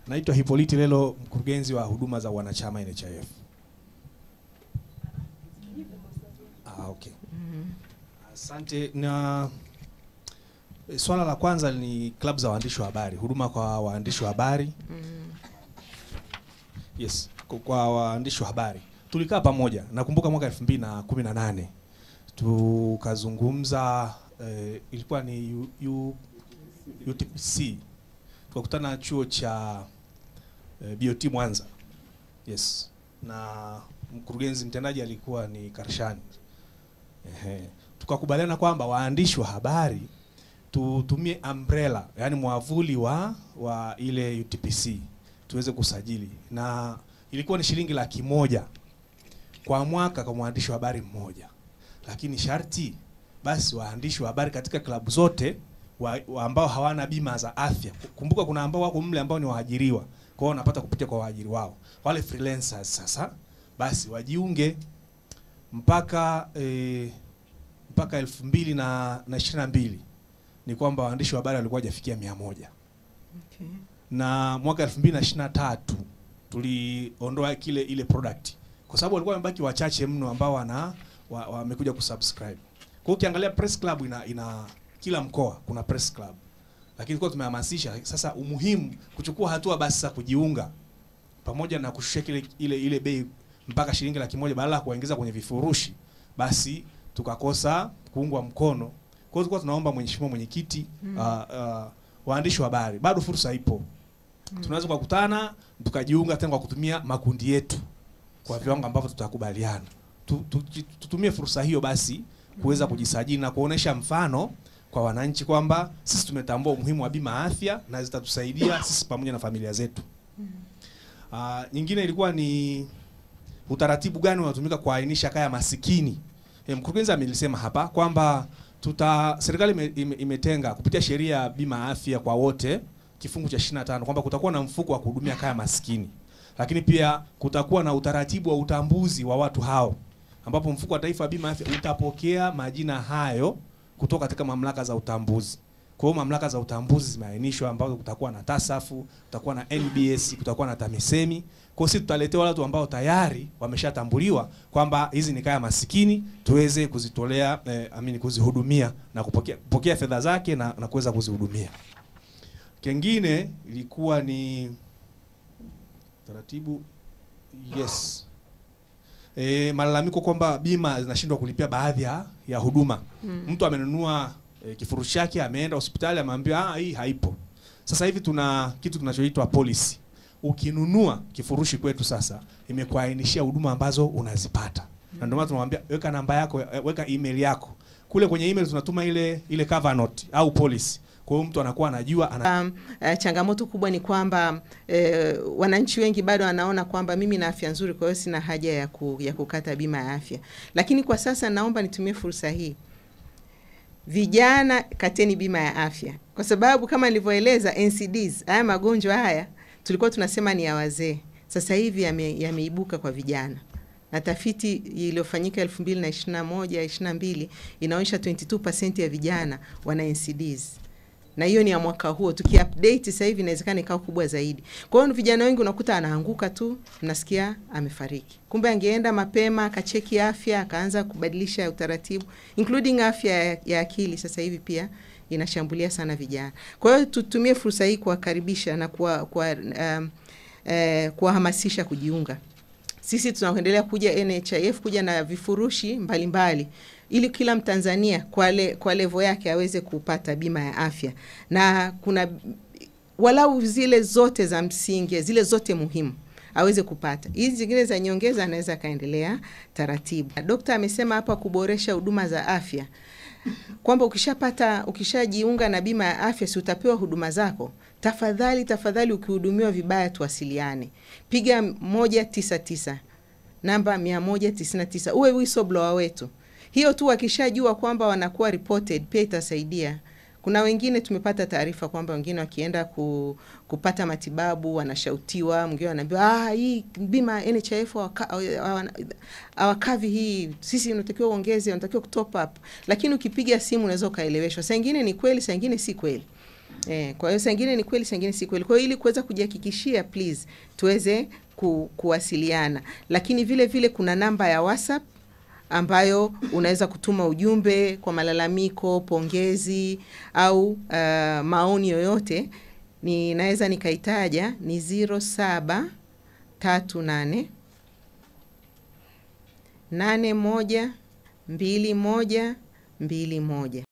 Naitwa Hippolyte Lelo, mkurugenzi wa huduma za wanachama NHIF. Okay. Asante. Na swala la kwanza ni club za waandishi wa habari, huduma kwa waandishi wa habari. Yes, kwa waandishi wa habari. Tulikaa pamoja, nakumbuka mwaka 2018. Tukazungumza, ilikuwa ni UTPC. Tukakutana chuo cha BOT Mwanza. Yes. Na mkurugenzi mtendaji alikuwa ni Karshani. Tukakubaliana kwamba waandishi wa habari tutumie umbrella, yani mwavuli wa ile UTPC tuweze kusajili, na ilikuwa ni shilingi 100,000 kwa mwaka kwa mwandishi wa habari mmoja. Lakini sharti basi waandishi wa habari katika klabu zote ambao hawana bima za afya. Kumbuka kuna ambao wako mle ambao ni waajiriwa, kwa hiyo wanapata kupitia kwa waajiri wao. Wale freelancers sasa basi wajiunge mpaka 2022 ni kwamba waandishi wa habari walikuwa hajafikia 100. Okay. Na mwaka 2023 tuliondoa ile product kwa sababu walikuwa wamebaki wachache mno ambao wamekuja kusubscribe. Kwa hiyo ukiangalia press club ina kila mkoa kuna press club. Lakini kwa tumehamasisha sasa umuhimu kuchukua hatua basi za kujiunga pamoja na kushusha ile bei mpaka shilingi 100,000 badala ya kuongeza kwenye vifurushi, basi tukakosa kuungwa mkono. Kwa hiyo tulikuwa tunaomba mheshimiwa mwenyekiti, waandishi wa habari bado fursa ipo. Tunaweza kukutana tukajiunga tena kwa kutumia makundi yetu kwa viwango ambavyo tutakubaliana. Tutumie fursa hiyo basi kuweza kujisajili na kuonesha mfano kwa wananchi kwamba sisi tumetambua umuhimu wa bima afya na zitatusaidia sisi pamoja na familia zetu. Nyingine ilikuwa ni utaratibu gani unatumika kuainisha kaya masikini. Mkurugenzi amelisema hapa kwamba serikali imetenga kupitia sheria ya bima afya kwa wote kifungu cha 25 kwamba kutakuwa na mfuko wa kuhudumia kaya masikini. Lakini pia kutakuwa na utaratibu wa utambuzi wa watu hao ambapo mfuko wa taifa wa bima afya utapokea majina hayo kutoka katika mamlaka za utambuzi. Kwa hiyo mamlaka za utambuzi zimeainishwa ambazo kutakuwa na TASAFU, kutakuwa na NBS, kutakuwa na TAMISEMI. Kwa hiyo sisi tutaletea watu ambao tayari wameshatambuliwa kwamba hizi ni kaya masikini, tuweze kuzitolea kuzihudumia na kupokea fedha zake na kuweza kuzihudumia. Kingine ilikuwa ni taratibu malalamiko kwamba bima zinashindwa kulipia baadhi ya huduma. Mtu amenunua kifurushi chake, ameenda hospitali, ameambiwa hii haipo. Sasa hivi tuna kitu kinachoitwa policy. Ukinunua kifurushi kwetu sasa imekuainishia huduma ambazo unazipata. Na ndio maana tunamwambia weka namba yako, weka email yako. Kule kwenye email tunatuma ile cover note au policy. Kwa hiyo mtu anakuwa anajua changamoto kubwa ni kwamba wananchi wengi bado wanaona kwamba mimi na afya nzuri, kwa hiyo sina haja ya kukata bima ya afya. Lakini kwa sasa naomba nitumie fursa hii. Vijana, kateni bima ya afya. Kwa sababu kama nilivyoeleza NCDs, haya magonjwa haya tulikuwa tunasema ni ya wazee. Sasa hivi yameibuka kwa vijana. Na tafiti iliyofanyika 2021-22 inaonyesha 22% ya vijana wana NCDs. Na hiyo ni ya mwaka huo. Tukiupdate sasa hivi inawezekana ikawa kubwa zaidi. Kwa hiyo vijana wengi unakuta anaanguka tu, mnasikia amefariki. Kumbe angeenda mapema, akacheki afya, akaanza kubadilisha utaratibu, including afya ya akili sasa hivi pia inashambulia sana vijana. Kwa hiyo tutumie fursa hii kuwakaribisha na kuwahamasisha kujiunga. Sisi tunaendelea kuja NHIF kuja na vifurushi mbalimbali ili kila Mtanzania kwa level yake aweze kupata bima ya afya. Na kuna walau zile zote za msingi, zile zote muhimu aweze kupata. Hizi zingine za nyongeza anaweza kaendelea taratibu. Daktari amesema hapa kuboresha huduma za afya. Kwamba ukishajiunga na bima ya afya si utapewa huduma zako. Tafadhali ukihudumiwa vibaya tuwasiliane. Piga 199. Namba 199. Uwe whistleblower wetu. Hiyo tu wakishajua kwamba wanakuwa reported pia itasaidia. Kuna wengine tumepata taarifa kwamba wengine wakienda kupata matibabu wanashautiwa, mwingine anaambiwa hii bima NHIF hawakavi hii, sisi unatakiwa uongeze, unatakiwa kutop up. Lakini ukipiga simu unaweza kaeleweshwa. Saa nyingine ni kweli, saa nyingine si kweli. Kwa hiyo sengine ni kweli, sengine si kweli. Kwa hiyo ili kuweza kujihakikishia, please tuweze kuwasiliana. Lakini vile vile kuna namba ya WhatsApp ambayo unaweza kutuma ujumbe kwa malalamiko, pongezi au maoni yoyote. Ninaweza nikaitaja, ni 0738 81 21 21.